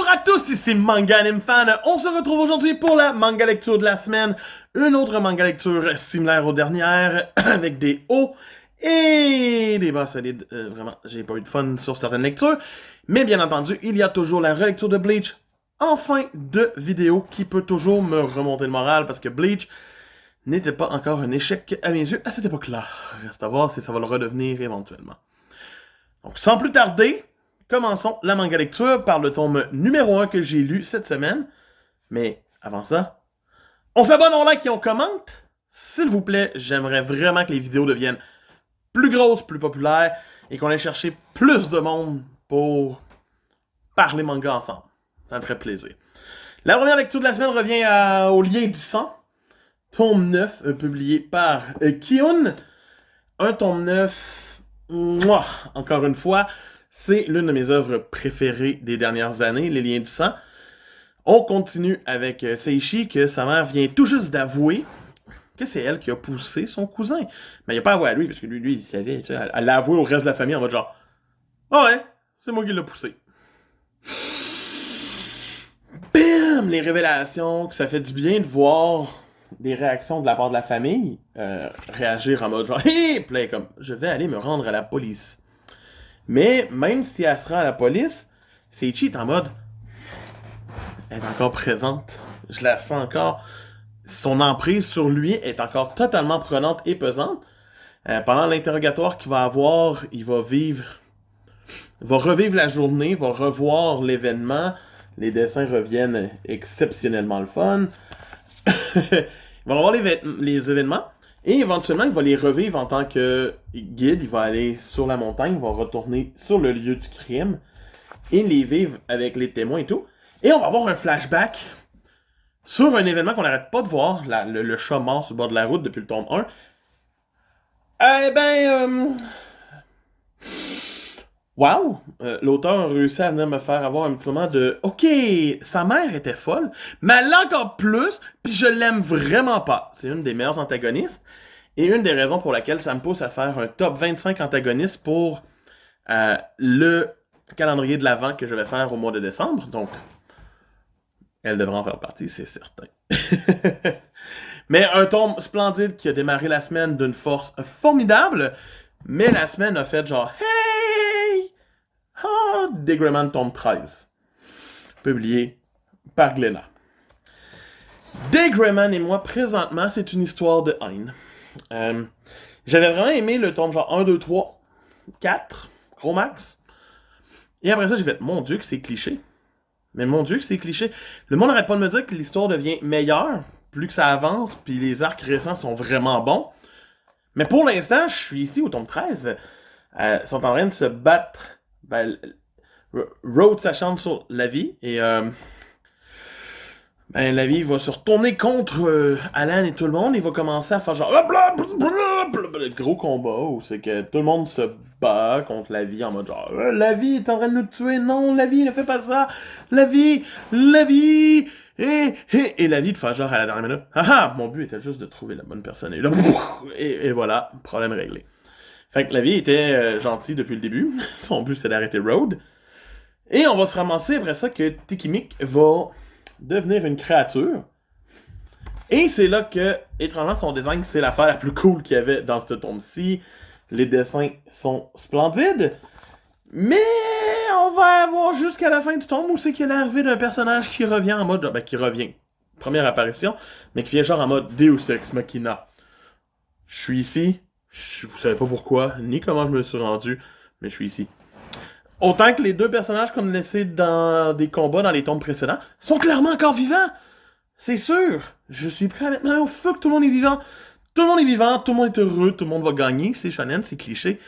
Bonjour à tous, ici Manga Anime Fan. On se retrouve aujourd'hui pour la manga lecture de la semaine. Une autre manga lecture similaire aux dernières, avec des hauts et des bas solides. Vraiment, j'ai pas eu de fun sur certaines lectures. Mais bien entendu, il y a toujours la relecture de Bleach en fin de vidéo qui peut toujours me remonter le moral parce que Bleach n'était pas encore un échec à mes yeux à cette époque-là. Reste à voir si ça va le redevenir éventuellement. Donc sans plus tarder, commençons la manga lecture par le tome numéro 1 que j'ai lu cette semaine. Mais avant ça, on s'abonne, on like et on commente. S'il vous plaît, j'aimerais vraiment que les vidéos deviennent plus grosses, plus populaires et qu'on aille chercher plus de monde pour parler manga ensemble. Ça me ferait plaisir. La première lecture de la semaine revient au Lien du sang. Tome 9, publié par Kiun. Un tome 9, encore une fois, c'est l'une de mes œuvres préférées des dernières années, Les Liens du sang. On continue avec Seishi, que sa mère vient tout juste d'avouer que c'est elle qui a poussé son cousin. Mais il n'a pas avoué à lui, parce que lui il savait. Tu sais, elle l'a avoué au reste de la famille en mode genre « Ah ouais, c'est moi qui l'ai poussé. » Bam! Les révélations, que ça fait du bien de voir des réactions de la part de la famille, réagir en mode genre « Hé! » Puis là, comme « Je vais aller me rendre à la police. » Mais même si elle se rend à la police, Seichi est en mode elle est encore présente. Je la sens encore. Son emprise sur lui est encore totalement prenante et pesante. Pendant l'interrogatoire qu'il va avoir, il va revivre la journée, va revoir l'événement. Les dessins reviennent exceptionnellement le fun. Il va revoir les événements. Et éventuellement, il va les revivre en tant que guide. Il va aller sur la montagne, il va retourner sur le lieu du crime et les vivre avec les témoins et tout. Et on va avoir un flashback sur un événement qu'on n'arrête pas de voir, le chat mort sur le bord de la route depuis le tome 1. Wow! L'auteur a réussi à venir me faire avoir un petit moment de « Ok, sa mère était folle, mais elle l'a encore plus, puis je l'aime vraiment pas. » C'est une des meilleures antagonistes, et une des raisons pour laquelle ça me pousse à faire un top 25 antagonistes pour le calendrier de l'Avent que je vais faire au mois de décembre. Donc, elle devrait en faire partie, c'est certain. Mais un tome splendide qui a démarré la semaine d'une force formidable, mais la semaine a fait genre « Hey! Ah! Degreman tome 13. » Publié par Glénat. Degreman et moi, présentement, c'est une histoire de haine. J'avais vraiment aimé le tome genre 1, 2, 3, 4, gros max. Et après ça, j'ai fait « Mon Dieu que c'est cliché. » Mais mon Dieu que c'est cliché. Le monde n'arrête pas de me dire que l'histoire devient meilleure plus que ça avance, puis les arcs récents sont vraiment bons. Mais pour l'instant, je suis ici au tome 13. Ils sont en train de se battre. Road s'acharne sur la vie, et la vie va se retourner contre Alan et tout le monde. Il va commencer à faire genre gros combat où c'est que tout le monde se bat contre la vie en mode genre la vie est en train de nous tuer, non, la vie ne fait pas ça, la vie, et la vie de faire genre à la dernière minute, haha, mon but était juste de trouver la bonne personne, et là, et voilà, problème réglé. Fait que la vie était gentille depuis le début, son but c'est d'arrêter Road, et on va se ramasser après ça que Tikimik va devenir une créature. Et c'est là que, étrangement, son design, c'est l'affaire la plus cool qu'il y avait dans ce tome-ci. Les dessins sont splendides. Mais on va avoir jusqu'à la fin du tome où c'est qu'il y a l'arrivée d'un personnage qui revient en mode... qui revient. Première apparition, mais qui vient genre en mode Deus Ex Machina. Je suis ici. Vous savez pas pourquoi, ni comment je me suis rendu, mais je suis ici. Autant que les deux personnages qu'on a laissés dans des combats dans les tomes précédents sont clairement encore vivants. C'est sûr. Je suis prêt à mettre au feu que tout le monde est vivant. Tout le monde est vivant, tout le monde est heureux, tout le monde va gagner. C'est shonen, c'est cliché.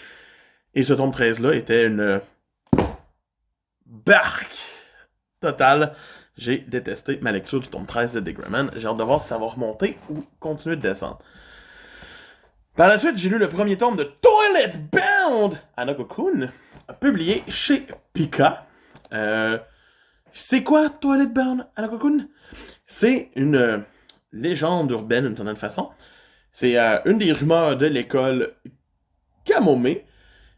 Et ce tome 13-là était une barque totale. J'ai détesté ma lecture du tome 13 de Degreman. J'ai hâte de voir si ça va remonter ou continuer de descendre. Par la suite, j'ai lu le premier tome de Toilet Bound Hanako-kun, publié chez Pika. C'est quoi Toilet Bound Hanako-kun? C'est une légende urbaine d'une certaine façon. C'est une des rumeurs de l'école Kamome,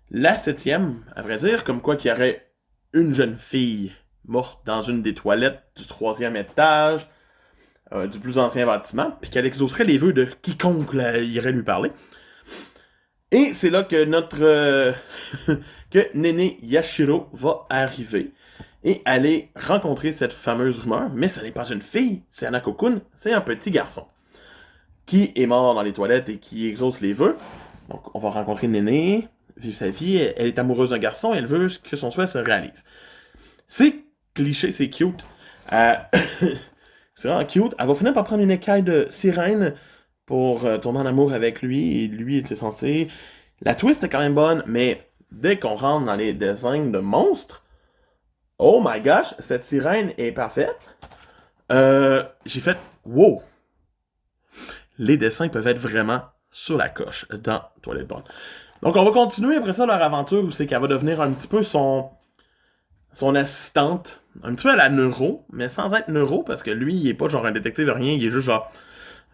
la 7e, à vrai dire, comme quoi qu'il y aurait une jeune fille morte dans une des toilettes du 3e étage du plus ancien bâtiment, puis qu'elle exaucerait les vœux de quiconque irait lui parler. Et c'est là que que Nene Yashiro va arriver et aller rencontrer cette fameuse rumeur, mais ce n'est pas une fille, c'est Hanako-kun, c'est un petit garçon qui est mort dans les toilettes et qui exauce les vœux. Donc on va rencontrer Nene, vivre sa vie, elle est amoureuse d'un garçon, elle veut que son souhait se réalise. C'est cliché, c'est cute. C'est vraiment cute. Elle va finir par prendre une écaille de sirène pour tomber en amour avec lui, et lui était censé... La twist est quand même bonne, mais dès qu'on rentre dans les designs de monstres, oh my gosh, cette sirène est parfaite. J'ai fait, wow! Les dessins peuvent être vraiment sur la coche dans Twilight Bond. Donc on va continuer après ça leur aventure où c'est qu'elle va devenir un petit peu son assistante, un petit peu à la Neuro, mais sans être Neuro, parce que lui, il est pas genre un détective, rien, il est juste genre,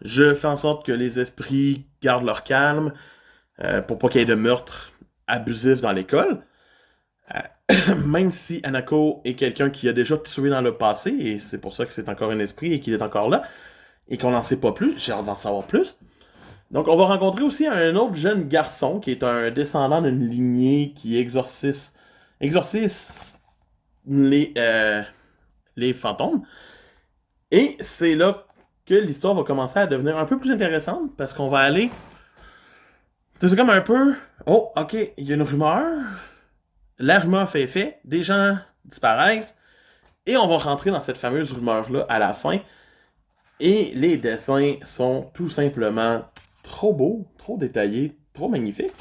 je fais en sorte que les esprits gardent leur calme, pour pas qu'il y ait de meurtres abusifs dans l'école. Même si Hanako est quelqu'un qui a déjà tué dans le passé, et c'est pour ça que c'est encore un esprit et qu'il est encore là, et qu'on n'en sait pas plus, j'ai hâte d'en savoir plus. Donc on va rencontrer aussi un autre jeune garçon qui est un descendant d'une lignée qui exorcise les fantômes. Et c'est là que l'histoire va commencer à devenir un peu plus intéressante parce qu'on va aller... C'est comme un peu... Oh, ok, il y a une rumeur. La rumeur fait effet. Des gens disparaissent. Et on va rentrer dans cette fameuse rumeur-là à la fin. Et les dessins sont tout simplement trop beaux, trop détaillés, trop magnifiques.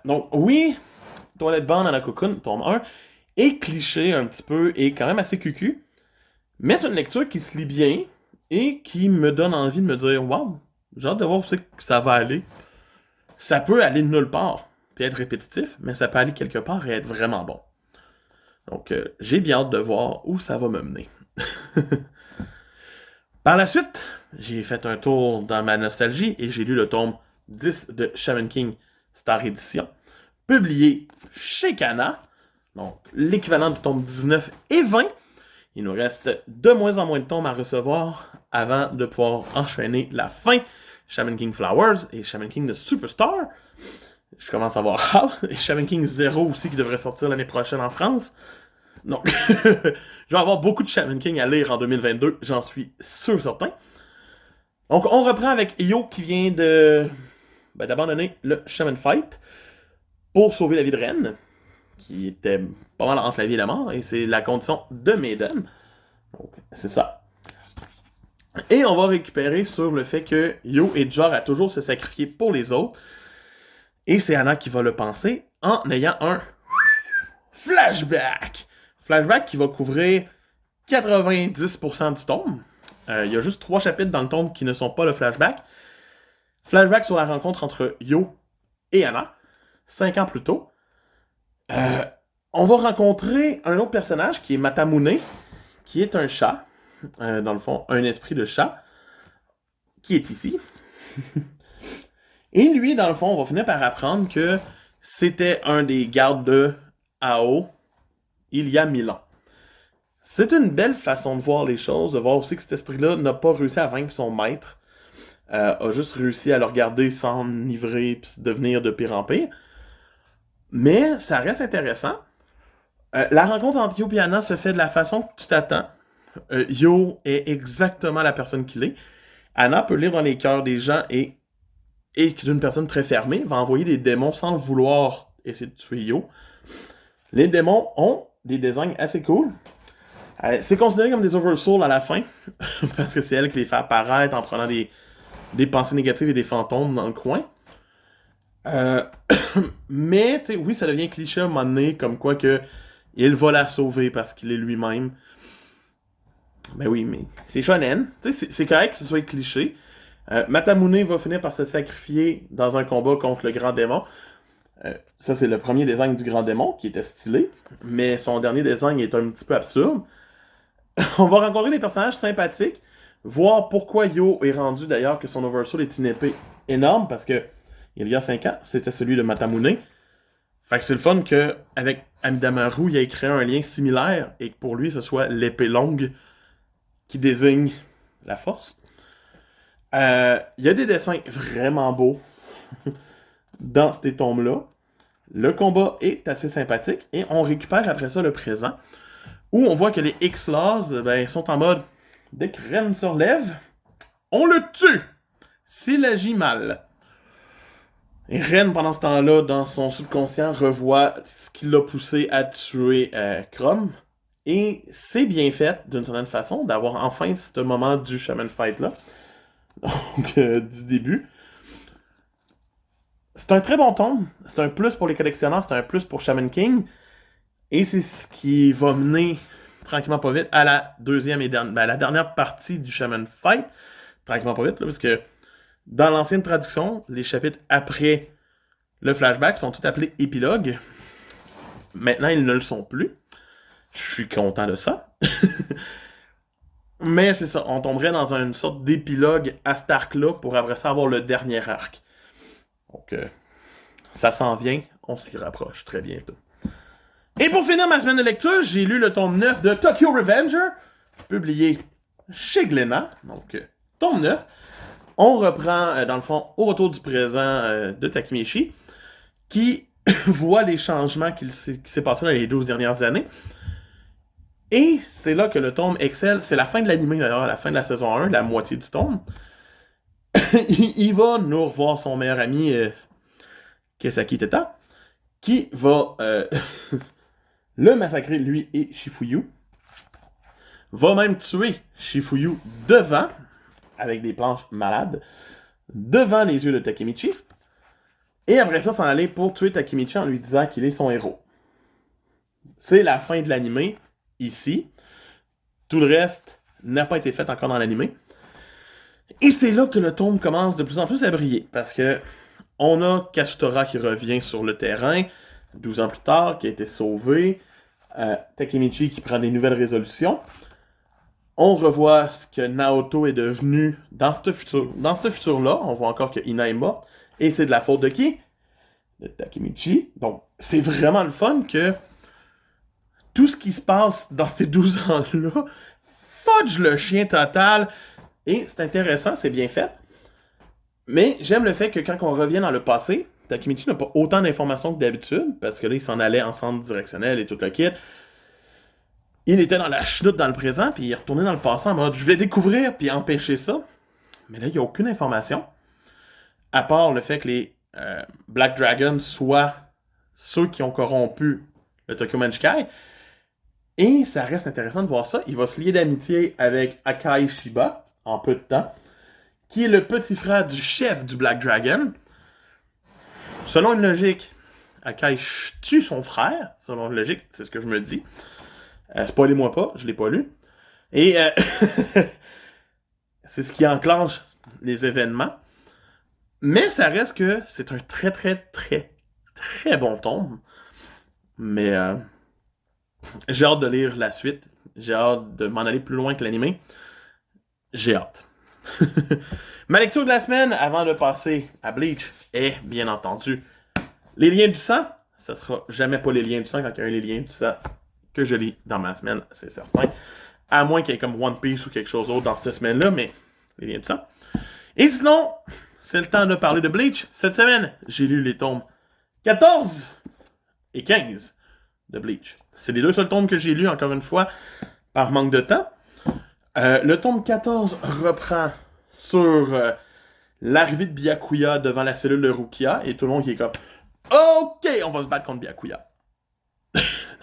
Donc, oui, Twilight Bond Hanako-kun, tome 1, est cliché un petit peu et quand même assez cucu. Mais c'est une lecture qui se lit bien et qui me donne envie de me dire « Wow, j'ai hâte de voir où c'est que ça va aller. » Ça peut aller de nulle part, puis être répétitif, mais ça peut aller quelque part et être vraiment bon. Donc, j'ai bien hâte de voir où ça va me mener. Par la suite, j'ai fait un tour dans ma nostalgie et j'ai lu le tome 10 de Shaman King Star Edition, publié chez Kana, donc l'équivalent du tome 19 et 20. Il nous reste de moins en moins de tomes à recevoir avant de pouvoir enchaîner la fin. Shaman King Flowers et Shaman King The Superstar. Je commence à voir hâte. Et Shaman King Zero aussi qui devrait sortir l'année prochaine en France. Donc, je vais avoir beaucoup de Shaman King à lire en 2022, j'en suis sûr certain. Donc, on reprend avec Yo qui vient d'abandonner le Shaman Fight pour sauver la vie de Ren, qui était pas mal entre la vie et la mort, et c'est la condition de Maiden. Donc, c'est ça. Et on va récupérer sur le fait que Yo est du genre à toujours se sacrifier pour les autres. Et c'est Anna qui va le penser en ayant un flashback. Flashback qui va couvrir 90% du tome. Il y a juste 3 chapitres dans le tome qui ne sont pas le flashback. Flashback sur la rencontre entre Yo et Anna, 5 ans plus tôt. On va rencontrer un autre personnage qui est Matamune, qui est un chat. Dans le fond, un esprit de chat qui est ici. Et lui, dans le fond, on va finir par apprendre que c'était un des gardes de Ao il y a 1000 ans. C'est une belle façon de voir les choses, de voir aussi que cet esprit-là n'a pas réussi à vaincre son maître, a juste réussi à le regarder s'enivrer et devenir de pire en pire. Mais ça reste intéressant. La rencontre entre Yo et Anna se fait de la façon que tu t'attends. Yo est exactement la personne qu'il est. Anna peut lire dans les cœurs des gens et d'une personne très fermée, va envoyer des démons sans le vouloir essayer de tuer Yo. Les démons ont des designs assez cool. C'est considéré comme des oversouls à la fin, parce que c'est elle qui les fait apparaître en prenant des pensées négatives et des fantômes dans le coin. Mais, tu sais, oui, ça devient cliché à un moment donné, comme quoi que il va la sauver parce qu'il est lui-même. Ben oui, mais c'est shonen. C'est correct que ce soit cliché. Matamune va finir par se sacrifier dans un combat contre le grand démon. Ça, c'est le premier design du grand démon, qui était stylé. Mais son dernier design est un petit peu absurde. On va rencontrer des personnages sympathiques. Voir pourquoi Yo est rendu, d'ailleurs, que son Oversoul est une épée énorme. Parce que, il y a 5 ans, c'était celui de Matamune. Fait que c'est le fun qu'avec Amidamaru, il ait créé un lien similaire et que pour lui, ce soit l'épée longue qui désigne la force. Il y a des dessins vraiment beaux dans ces tomes-là. Le combat est assez sympathique et on récupère après ça le présent où on voit que les X-Laws sont en mode dès que Ren se relève, on le tue s'il agit mal. Et Ren, pendant ce temps-là, dans son subconscient, revoit ce qui l'a poussé à tuer Chrome. Et c'est bien fait, d'une certaine façon, d'avoir enfin ce moment du Shaman Fight-là. Donc, du début. C'est un très bon tome. C'est un plus pour les collectionneurs, c'est un plus pour Shaman King. Et c'est ce qui va mener, tranquillement pas vite, à la deuxième et la dernière partie du Shaman Fight. Tranquillement pas vite, là, parce que dans l'ancienne traduction, les chapitres après le flashback sont tous appelés épilogues. Maintenant, ils ne le sont plus. Je suis content de ça. Mais c'est ça, on tomberait dans une sorte d'épilogue à cet arc-là pour après ça avoir le dernier arc. Donc, ça s'en vient, on s'y rapproche très bientôt. Et pour finir ma semaine de lecture, j'ai lu le tome 9 de Tokyo Revenger, publié chez Glénat, donc tome 9. On reprend, dans le fond, au retour du présent de Takemichi, qui voit les changements qui s'est passé dans les 12 dernières années. Et c'est là que le tome excelle. C'est la fin de l'anime, d'ailleurs, la fin de la saison 1, la moitié du tome. Il va nous revoir son meilleur ami, Kesaki Teta, qui va le massacrer, lui et Shifuyu. Va même tuer Shifuyu devant, avec des planches malades, devant les yeux de Takemichi. Et après ça, s'en aller pour tuer Takemichi en lui disant qu'il est son héros. C'est la fin de l'anime, ici. Tout le reste n'a pas été fait encore dans l'anime. Et c'est là que le tome commence de plus en plus à briller, parce que on a Kasutora qui revient sur le terrain, 12 ans plus tard, qui a été sauvé, Takemichi qui prend des nouvelles résolutions. On revoit ce que Naoto est devenu dans ce futur-là. On voit encore que Ina est morte. Et c'est de la faute de qui? De Takemichi. Donc, c'est vraiment le fun que tout ce qui se passe dans ces 12 ans-là fudge le chien total. Et c'est intéressant, c'est bien fait. Mais j'aime le fait que quand on revient dans le passé, Takemichi n'a pas autant d'informations que d'habitude, parce que là, il s'en allait en centre directionnel et tout le kit. Il était dans la chenoute dans le présent, puis il est retourné dans le passé en mode « je vais découvrir puis empêcher ça ». Mais là, il n'y a aucune information, à part le fait que les Black Dragons soient ceux qui ont corrompu le Tokyo Manchikai. Et ça reste intéressant de voir ça. Il va se lier d'amitié avec Akai Shiba, en peu de temps, qui est le petit frère du chef du Black Dragon. Selon une logique, Akai tue son frère. Selon une logique, c'est ce que je me dis. Spoilez-moi pas, je l'ai pas lu. Et c'est ce qui enclenche les événements. Mais ça reste que c'est un très, très, très, très bon tome. Mais j'ai hâte de lire la suite. J'ai hâte de m'en aller plus loin que l'anime. J'ai hâte. Ma lecture de la semaine, avant de passer à Bleach, est, bien entendu, Les Liens du Sang. Ça sera jamais pas Les Liens du Sang quand il y a Les Liens du Sang que je lis dans ma semaine, c'est certain. À moins qu'il y ait comme One Piece ou quelque chose d'autre dans cette semaine-là, mais Les Liens du Sang. Et sinon, c'est le temps de parler de Bleach. Cette semaine, j'ai lu les tomes 14 et 15 de Bleach. C'est les deux seuls tomes que j'ai lus, encore une fois, par manque de temps. Le tome 14 reprend sur l'arrivée de Byakuya devant la cellule de Rukia, et tout le monde qui est comme « Ok, on va se battre contre Byakuya. » Non,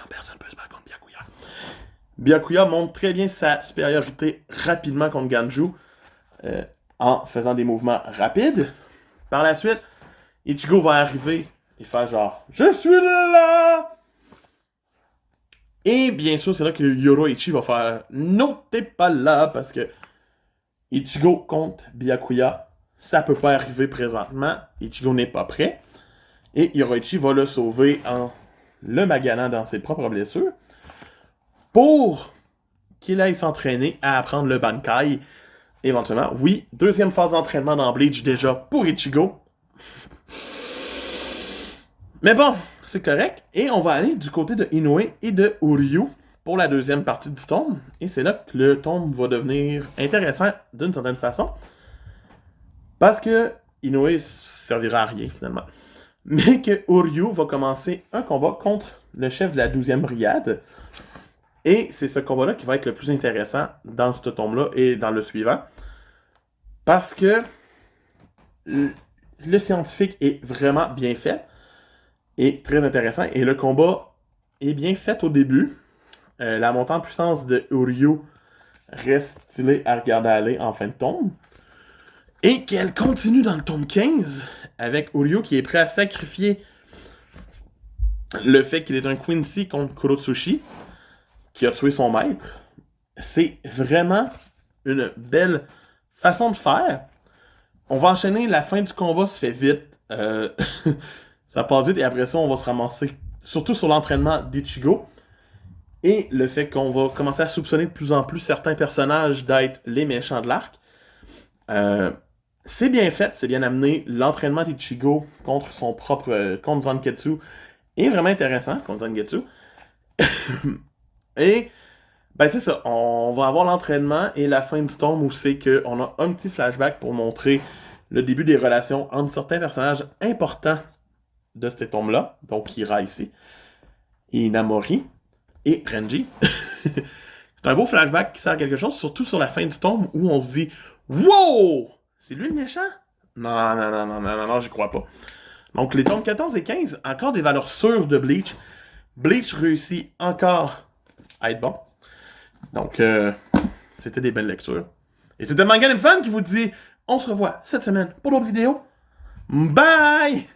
personne ne peut se battre contre Byakuya. Byakuya montre très bien sa supériorité rapidement contre Ganju, en faisant des mouvements rapides. Par la suite, Ichigo va arriver et faire genre « Je suis là! » Et bien sûr, c'est là que Yoroichi va faire « Non, t'es pas là! » Parce que Ichigo contre Byakuya, ça peut pas arriver présentement. Ichigo n'est pas prêt. Et Yoroichi va le sauver en le maganant dans ses propres blessures pour qu'il aille s'entraîner à apprendre le Bankai. Éventuellement, oui, deuxième phase d'entraînement dans Bleach déjà pour Ichigo. Mais bon, c'est correct. Et on va aller du côté de Inoue et de Uryu pour la deuxième partie du tome. Et c'est là que le tome va devenir intéressant d'une certaine façon. Parce que Inoue servira à rien finalement. Mais que Uryu va commencer un combat contre le chef de la 12e brigade. Et c'est ce combat-là qui va être le plus intéressant dans ce tome-là et dans le suivant. Parce que le scientifique est vraiment bien fait et très intéressant. Et le combat est bien fait au début. La montée en puissance de Uryu reste stylée à regarder aller en fin de tome. Et qu'elle continue dans le tome 15 avec Uryu qui est prêt à sacrifier le fait qu'il est un Quincy contre Kurotsuchi qui a tué son maître. C'est vraiment une belle façon de faire. On va enchaîner, la fin du combat se fait vite. Ça passe vite et après ça, on va se ramasser surtout sur l'entraînement d'Ichigo. Et le fait qu'on va commencer à soupçonner de plus en plus certains personnages d'être les méchants de l'arc. C'est bien fait, c'est bien amené. L'entraînement d'Ichigo contre son propre... contre Zangetsu est vraiment intéressant, contre Zangetsu. Et... ben c'est ça, on va avoir l'entraînement et la fin du tome où c'est qu'on a un petit flashback pour montrer le début des relations entre certains personnages importants de ce tome-là, donc Kira ici, et Inamori, et Renji. C'est un beau flashback qui sert à quelque chose, surtout sur la fin du tome où on se dit « Wow! C'est lui le méchant? » Non, j'y crois pas. Donc les tomes 14 et 15, encore des valeurs sûres de Bleach. Bleach réussit encore à être bon. Donc, c'était des belles lectures. Et c'était Manga Fan qui vous dit on se revoit cette semaine pour d'autres vidéos. Bye!